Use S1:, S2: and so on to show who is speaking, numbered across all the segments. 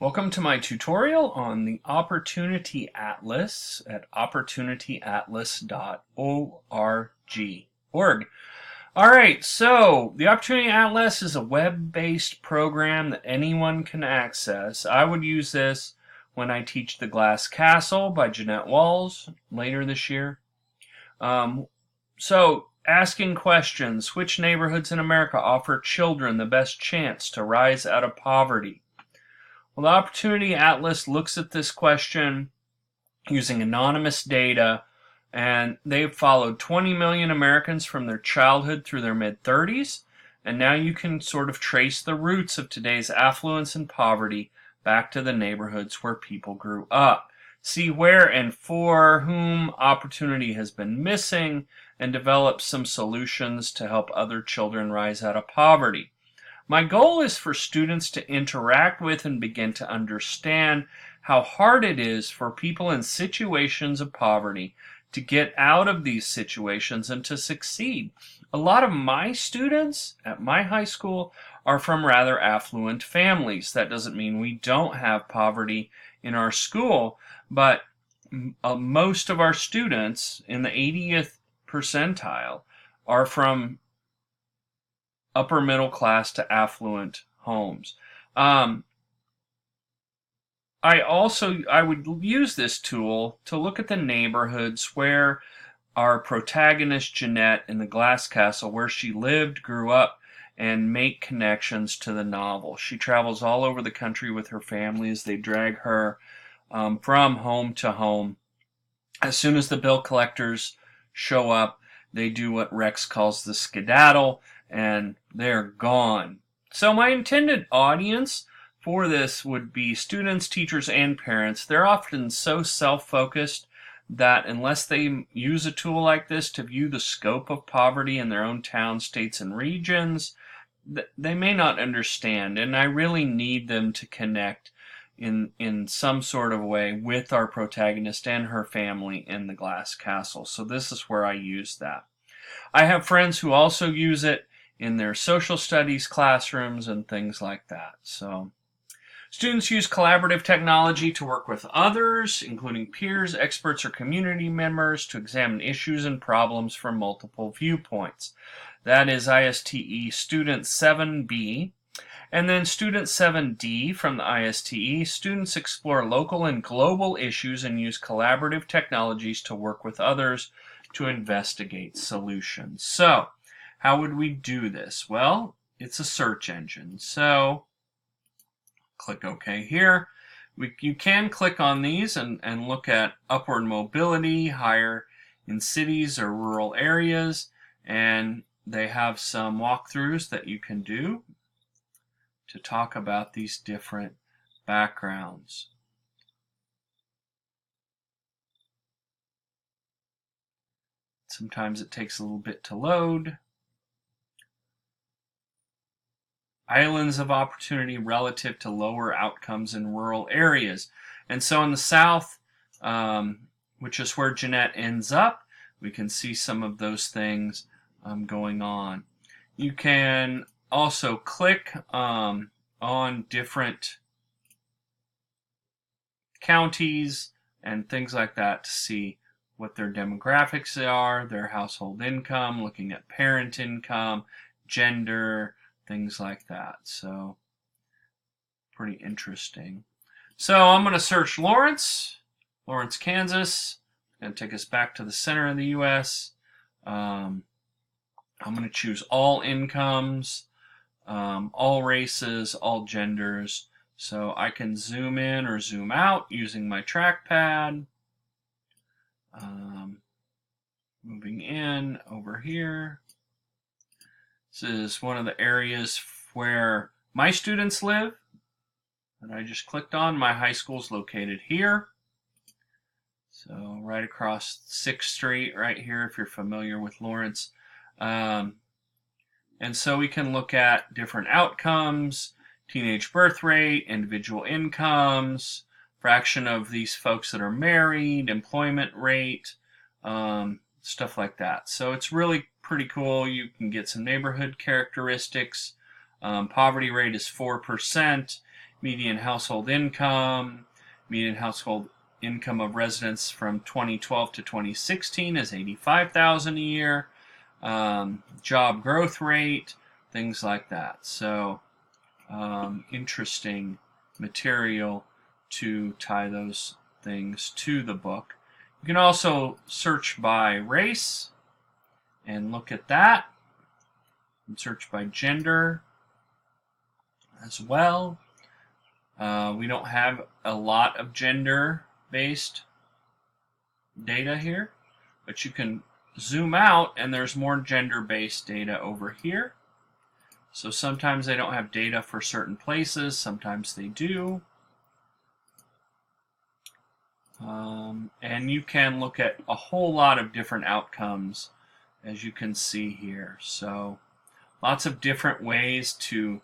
S1: Welcome to my tutorial on the Opportunity Atlas at opportunityatlas.org. Alright, so the Opportunity Atlas is a web-based program that anyone can access. I would use this when I teach The Glass Castle by Jeanette Walls later this year. So, asking questions: which neighborhoods in America offer children the best chance to rise out of poverty? Well, the Opportunity Atlas looks at this question using anonymous data, and they've followed 20 million Americans from their childhood through their mid-30s, and now you can sort of trace the roots of today's affluence and poverty back to the neighborhoods where people grew up. See where and for whom opportunity has been missing, and develop some solutions to help other children rise out of poverty. My goal is for students to interact with and begin to understand how hard it is for people in situations of poverty to get out of these situations and to succeed. A lot of my students at my high school are from rather affluent families. That doesn't mean we don't have poverty in our school, but most of our students in the 80th percentile are from upper middle class to affluent homes. I would use this tool to look at the neighborhoods where our protagonist Jeanette in The Glass Castle, where she lived, grew up, and make connections to the novel. She travels all over the country with her family as they drag her from home to home. As soon as the bill collectors show up, they do what Rex calls the skedaddle, and they're gone. So my intended audience for this would be students, teachers, and parents. They're often so self-focused that unless they use a tool like this to view the scope of poverty in their own towns, states, and regions, they may not understand, and I really need them to connect in some sort of way with our protagonist and her family in The Glass Castle. So this is where I use that. I have friends who also use it in their social studies classrooms and things like that. So, students use collaborative technology to work with others, including peers, experts, or community members, to examine issues and problems from multiple viewpoints. That is ISTE Student 7B. And then Student 7D from the ISTE, students explore local and global issues and use collaborative technologies to work with others to investigate solutions. So, how would we do this? Well, it's a search engine. So, click OK here. You can click on these and look at upward mobility, higher in cities or rural areas, and they have some walkthroughs that you can do to talk about these different backgrounds. Sometimes it takes a little bit to load. Islands of opportunity relative to lower outcomes in rural areas. And so in the South, which is where Jeanette ends up, we can see some of those things going on. You can also click on different counties and things like that to see what their demographics are, their household income, looking at parent income, gender, things like that. So, pretty interesting. So, I'm going to search Lawrence, Kansas. It's going to take us back to the center of the U.S. I'm going to choose all incomes, all races, all genders. So I can zoom in or zoom out using my trackpad. Moving in over here. This is one of the areas where my students live that I just clicked on. My high school is located here. So right across 6th Street right here if you're familiar with Lawrence. And so we can look at different outcomes, teenage birth rate, individual incomes, fraction of these folks that are married, employment rate, stuff like that. So it's really pretty cool. You can get some neighborhood characteristics. Poverty rate is 4%. median household income. Median household income of residents from 2012 to 2016 is 85,000 a year. Job growth rate, things like that. So interesting material to tie those things to the book. You can also search by race and look at that, and search by gender as well. We don't have a lot of gender-based data here, but you can zoom out and there's more gender-based data over here. So sometimes they don't have data for certain places, sometimes they do. And you can look at a whole lot of different outcomes, as you can see here. So lots of different ways to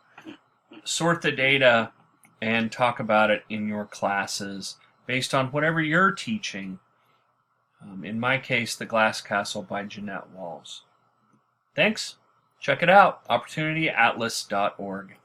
S1: sort the data and talk about it in your classes based on whatever you're teaching. In my case, The Glass Castle by Jeanette Walls. Thanks. Check it out, opportunityatlas.org.